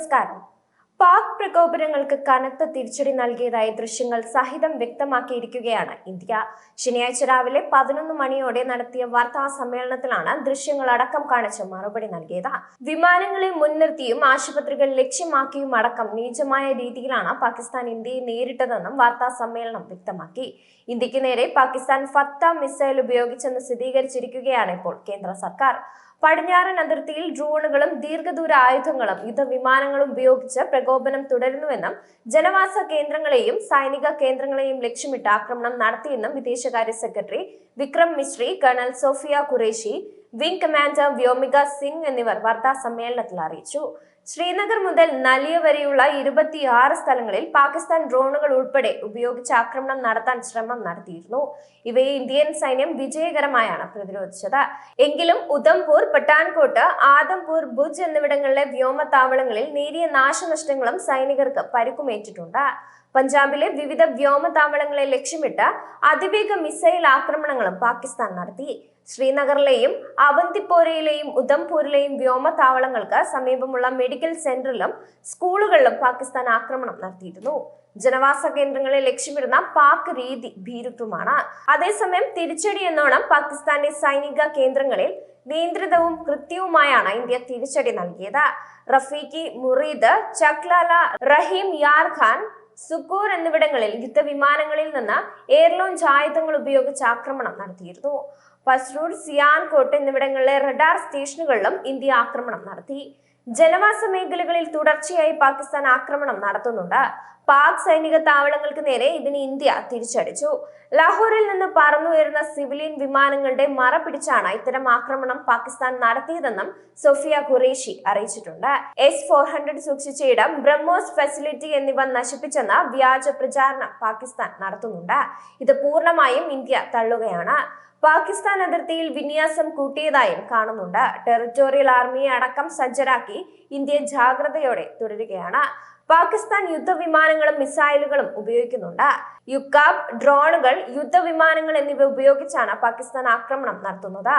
നമസ്കാരം. പാക് പ്രകോപനങ്ങൾക്ക് കനത്ത തിരിച്ചടി നൽകിയതായ ദൃശ്യങ്ങൾ സഹിതം വ്യക്തമാക്കിയിരിക്കുകയാണ് ഇന്ത്യ. ശനിയാഴ്ച രാവിലെ 11 മണിയോടെ നടത്തിയ വാർത്താ സമ്മേളനത്തിലാണ് ദൃശ്യങ്ങൾ അടക്കം കാണിച്ച് മറുപടി നൽകിയത്. വിമാനങ്ങളെ മുൻനിർത്തിയും ആശുപത്രികൾ ലക്ഷ്യമാക്കിയും അടക്കം നീചമായ രീതിയിലാണ് പാകിസ്ഥാൻ ഇന്ത്യയെ നേരിട്ടതെന്നും വാർത്താ സമ്മേളനം വ്യക്തമാക്കി. ഇന്ത്യക്ക് നേരെ പാകിസ്ഥാൻ ഫത്ത മിസൈൽ ഉപയോഗിച്ചെന്ന് സ്ഥിരീകരിച്ചിരിക്കുകയാണ് ഇപ്പോൾ കേന്ദ്ര സർക്കാർ. പടിഞ്ഞാറൻ അതിർത്തിയിൽ ഡ്രോണുകളും ദീർഘദൂര ആയുധങ്ങളും യുദ്ധവിമാനങ്ങളും ഉപയോഗിച്ച് പ്രകോപനം തുടരുന്നുവെന്നും ജനവാസ കേന്ദ്രങ്ങളെയും സൈനിക കേന്ദ്രങ്ങളെയും ലക്ഷ്യമിട്ട് ആക്രമണം നടത്തിയെന്നും വിദേശകാര്യ secretary Vikram Misri, colonel Sofiya Qureshi, wing commander Vyomika Singh എന്നിവർ വാർത്താ സമ്മേളനത്തിൽ അറിയിച്ചു. ശ്രീനഗർ മുതൽ നലിയ വരെയുള്ള 26 സ്ഥലങ്ങളിൽ പാകിസ്ഥാൻ ഡ്രോണുകൾ ഉൾപ്പെടെ ഉപയോഗിച്ച് ആക്രമണം നടത്താൻ ശ്രമം നടത്തിയിരുന്നു. ഇവയെ ഇന്ത്യൻ സൈന്യം വിജയകരമായാണ് പ്രതിരോധിച്ചത്. എങ്കിലും ഉധംപൂർ, പട്ടാൻകോട്ട്, ആദംപൂർ, ഭുജ് എന്നിവിടങ്ങളിലെ വ്യോമതാവളങ്ങളിൽ നേരിയ നാശനഷ്ടങ്ങളും സൈനികർക്ക് പരിക്കുമേറ്റിട്ടുണ്ട്. പഞ്ചാബിലെ വിവിധ വ്യോമതാവളങ്ങളെ ലക്ഷ്യമിട്ട് അതിവേഗ മിസൈൽ ആക്രമണങ്ങളും പാകിസ്ഥാൻ നടത്തി. ശ്രീനഗറിലെയും അവന്തിപ്പോരയിലെയും ഉധംപൂരിലെയും വ്യോമതാവളങ്ങൾക്ക് സമീപമുള്ള മെഡിക്കൽ സെന്ററിലും സ്കൂളുകളിലും പാകിസ്ഥാൻ ആക്രമണം നടത്തിയിരുന്നു. ജനവാസ കേന്ദ്രങ്ങളെ ലക്ഷ്യമിടുന്ന പാക് രീതി ഭീരുത്വമാണ്. അതേസമയം തിരിച്ചടി എന്നോണം പാകിസ്ഥാന്റെ സൈനിക കേന്ദ്രങ്ങളിൽ നിയന്ത്രിതവും കൃത്യവുമായാണ് ഇന്ത്യ തിരിച്ചടി നൽകിയത്. റഫീഖി, മുറീദ്, ചക്ലാല, റഹീം യാർ ഖാൻ, സുക്കൂർ എന്നിവിടങ്ങളിൽ യുദ്ധവിമാനങ്ങളിൽ നിന്ന് എയർ ലോഞ്ച് ആയുധങ്ങൾ ഉപയോഗിച്ച് ആക്രമണം നടത്തിയിരുന്നു. പസ്രൂർ, സിയാൻകോട്ട് എന്നിവിടങ്ങളിലെ റഡാർ സ്റ്റേഷനുകളിലും ഇന്ത്യ ആക്രമണം നടത്തി. ജനവാസ മേഖലകളിൽ തുടർച്ചയായി പാകിസ്ഥാൻ ആക്രമണം നടത്തുന്നുണ്ട്. പാക് സൈനിക താവളങ്ങൾക്ക് നേരെ ഇതിന് ഇന്ത്യ തിരിച്ചടിച്ചു. ലാഹോറിൽ നിന്ന് പറന്നുയരുന്ന സിവിലിയൻ വിമാനങ്ങളുടെ മറ പിടിച്ചാണ് ഇത്തരം ആക്രമണം പാകിസ്ഥാൻ നടത്തിയതെന്നും സോഫിയ ഖുറേഷി അറിയിച്ചിട്ടുണ്ട്. S-400 സൂക്ഷിച്ച ഇടം, ബ്രഹ്മോസ് ഫെസിലിറ്റി എന്നിവ നശിപ്പിച്ചെന്ന വ്യാജ പ്രചാരണം പാകിസ്ഥാൻ നടത്തുന്നുണ്ട്. ഇത് പൂർണ്ണമായും ഇന്ത്യ തള്ളുകയാണ്. പാകിസ്ഥാൻ അതിർത്തിയിൽ വിന്യാസം കൂട്ടിയതായും കാണുന്നുണ്ട്. ടെറിട്ടോറിയൽ ആർമിയെ അടക്കം സജ്ജരാക്കി ഇന്ത്യ ജാഗ്രതയോടെ തുടരുകയാണ്. പാകിസ്ഥാൻ യുദ്ധവിമാനങ്ങളും മിസൈലുകളും ഉപയോഗിക്കുന്നുണ്ട്. യുക്കാബ്, ഡ്രോണുകൾ, യുദ്ധവിമാനങ്ങൾ എന്നിവ ഉപയോഗിച്ചാണ് പാകിസ്ഥാൻ ആക്രമണം നടത്തുന്നത്.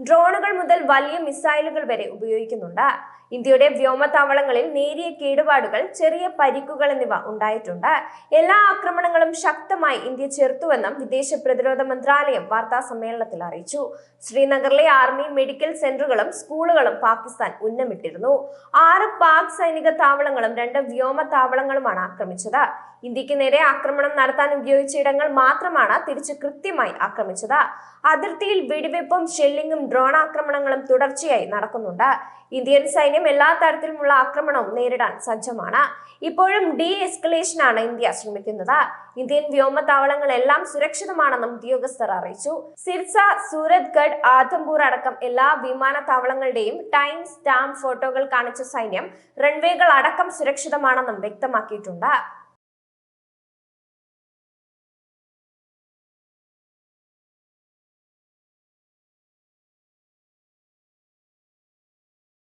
ഡ്രോണുകൾ മുതൽ വലിയ മിസൈലുകൾ വരെ ഉപയോഗിക്കുന്നുണ്ട്. ഇന്ത്യയുടെ വ്യോമതാവളങ്ങളിൽ നേരിയ കേടുപാടുകൾ, ചെറിയ പരിക്കുകൾ എന്നിവ ഉണ്ടായിട്ടുണ്ട്. എല്ലാ ആക്രമണങ്ങളും ശക്തമായി ഇന്ത്യ ചെറുത്തുവെന്നും വിദേശ പ്രതിരോധ മന്ത്രാലയം വാർത്താ സമ്മേളനത്തിൽ അറിയിച്ചു. ശ്രീനഗറിലെ ആർമി മെഡിക്കൽ സെന്ററുകളും സ്കൂളുകളും പാകിസ്ഥാൻ ഉന്നമിട്ടിരുന്നു. 6 പാക് സൈനിക താവളങ്ങളും 2 വ്യോമതാവളങ്ങളുമാണ് ആക്രമിച്ചത്. ഇന്ത്യക്ക് നേരെ ആക്രമണം നടത്താൻ ഉപയോഗിച്ച ഇടങ്ങൾ മാത്രമാണ് തിരിച്ച് കൃത്യമായി ആക്രമിച്ചത്. അതിർത്തിയിൽ വെടിവെപ്പും ഷെല്ലിങ്ങും ഡ്രോൺ ആക്രമണങ്ങളും തുടർച്ചയായി നടക്കുന്നുണ്ട്. ഇന്ത്യൻ സൈന്യം എല്ലാ തരത്തിലുമുള്ള ആക്രമണവും നേരിടാൻ സജ്ജമാണ്. ഇപ്പോഴും ഡി എസ്കലേഷനാണ് ഇന്ത്യ ശ്രമിക്കുന്നത്. ഇന്ത്യൻ വ്യോമതാവളങ്ങളെല്ലാം സുരക്ഷിതമാണെന്നും ഉദ്യോഗസ്ഥർ അറിയിച്ചു. സിർസ, സൂരത്ഗഡ്, ആദംപൂർ അടക്കം എല്ലാ വിമാനത്താവളങ്ങളുടെയും ടൈം സ്റ്റാമ്പ് ഫോട്ടോകൾ കാണിച്ച സൈന്യം റൺവേകൾ അടക്കം സുരക്ഷിതമാണെന്നും വ്യക്തമാക്കിയിട്ടുണ്ട്.